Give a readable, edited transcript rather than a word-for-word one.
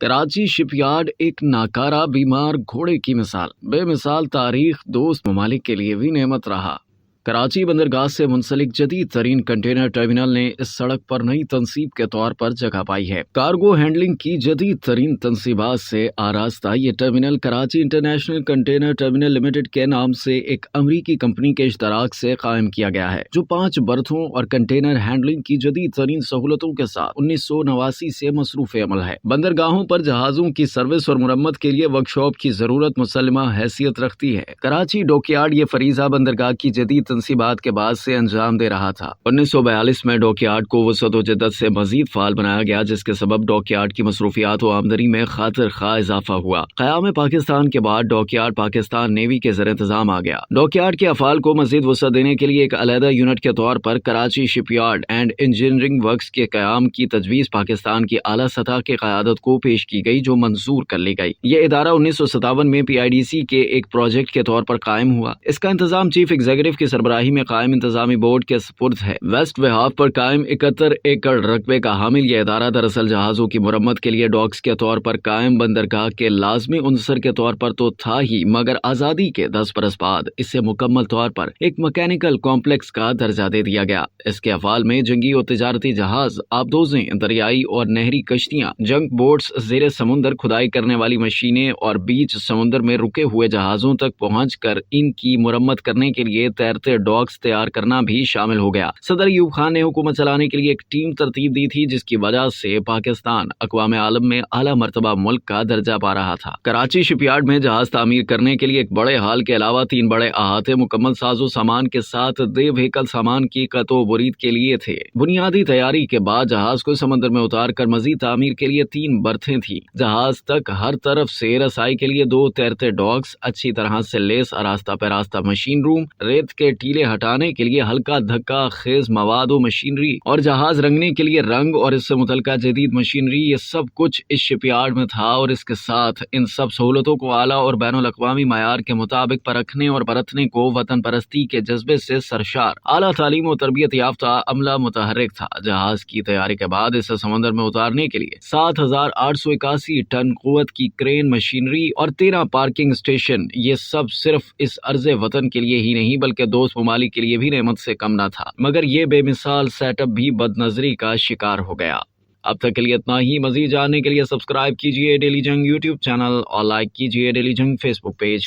کراچی شپ yard ایک ناکارہ بیمار گھوڑے کی مثال، بے مثال تاریخ دوست ممالک کے لیے بھی نعمت رہا۔ کراچی بندرگاہ سے منسلک جدید ترین کنٹینر ٹرمینل نے اس سڑک پر نئی تنصیب کے طور پر جگہ پائی ہے۔ کارگو ہینڈلنگ کی جدید ترین تنصیبات سے آراستہ یہ terminal Karachi international container terminal limited کے نام سے ایک امریکی کمپنی کے اشتراک سے قائم کیا گیا ہے، جو 5 برتھوں اور کنٹینر ہینڈلنگ کی جدید ترین سہولتوں کے ساتھ 1989 سے مصروف عمل ہے۔ بندرگاہوں پر جہازوں کی سروس اور مرمت کے لیے ورکشاپ کی ضرورت مسلمہ حیثیت رکھتی ہے۔ کراچی ڈاک یارڈ یہ فریضہ بندرگاہ کی جدید تنصیبات کے بعد سے انجام دے رہا تھا۔ 1942 میں ڈاک یارڈ کو وسعت و جدت سے مزید فعال بنایا گیا، جس کے سبب ڈاک یارڈ کی مصروفیات و آمدنی میں خاطر خواہ اضافہ ہوا۔ قیام پاکستان کے بعد ڈاک یارڈ پاکستان نیوی کے زیر انتظام آ گیا۔ ڈاک یارڈ کے افعال کو مزید وسعت دینے کے لیے ایک علیحدہ یونٹ کے طور پر کراچی شپ یارڈ اینڈ انجینئرنگ ورکس کے قیام کی تجویز پاکستان کی اعلیٰ سطح کی قیادت کو پیش کی گئی، جو منظور کر لی گئی۔ یہ ادارہ 1957 میں PIDC کے ایک پروجیکٹ کے طور پر قائم ہوا۔ اس کا انتظام چیف ایگزیکٹو کی سربراہی میں قائم انتظامی بورڈ کے سپرد ہے۔ ویسٹ وہاف پر قائم 71 ایکڑ رقبے کا حامل یہ ادارہ دراصل جہازوں کی مرمت کے لیے ڈاکس کے طور پر قائم بندرگاہ کے لازمی عنصر کے طور پر تو تھا ہی، مگر آزادی کے 10 برس بعد اسے مکمل طور پر ایک میکینیکل کمپلیکس کا درجہ دے دیا گیا۔ اس کے افعال میں جنگی اور تجارتی جہاز، آبدوزیں، دریائی اور نہری کشتیاں، جنگ بوٹس، زیر سمندر کھدائی کرنے والی مشینیں اور بیچ سمندر میں رکے ہوئے جہازوں تک پہنچ کر ان کی مرمت کرنے کے لیے تیرتے ڈاکس تیار کرنا بھی شامل ہو گیا۔ صدر ایوب خان نے حکومت چلانے کے لیے ایک ٹیم ترتیب دی تھی، جس کی وجہ سے پاکستان اقوام عالم میں اعلیٰ مرتبہ ملک کا درجہ پا رہا تھا۔ کراچی شپ یارڈ میں جہاز تعمیر کرنے کے لیے ایک بڑے ہال کے علاوہ 3 بڑے احاطے مکمل ساز و سامان کے ساتھ دے وہیکل سامان کی قط و برید کے لیے تھے۔ بنیادی تیاری کے بعد جہاز کو سمندر میں اتار کر مزید تعمیر کے لیے 3 برتھیں تھیں۔ جہاز تک ہر طرف سے رسائی کے لیے 2 تیرتے ڈاکس، اچھی طرح سے لیس آراستہ پیراستہ مشین روم، ریت کے ٹیلے ہٹانے کے لیے ہلکا دھکا خیز مواد و مشینری، اور جہاز رنگنے کے لیے رنگ اور اس سے متعلقہ جدید مشینری، یہ سب کچھ اس شپ یارڈ میں تھا۔ اور اس کے ساتھ ان سب سہولتوں کو اعلیٰ اور بین الاقوامی معیار کے مطابق پرکھنے اور برتنے کو وطن پرستی کے جذبے سے سرشار اعلیٰ تعلیم و تربیت یافتہ عملہ متحرک تھا۔ جہاز کی تیاری کے بعد اسے سمندر میں اتارنے کے لیے 7881 ٹن قوت کی کرین مشینری اور 13 پارکنگ اسٹیشن، یہ سب صرف اس عرض وطن کے لیے ہی نہیں بلکہ دوست ممالک کے لیے بھی نعمت سے کم نہ تھا، مگر یہ بے مثال سیٹ اپ بھی بد نظری کا شکار ہو گیا۔ اب تک کے لیے اتنا ہی۔ مزید جاننے کے لیے سبسکرائب کیجیے ڈیلی جنگ یوٹیوب چینل اور لائک کیجیے ڈیلی جنگ فیس بک پیج۔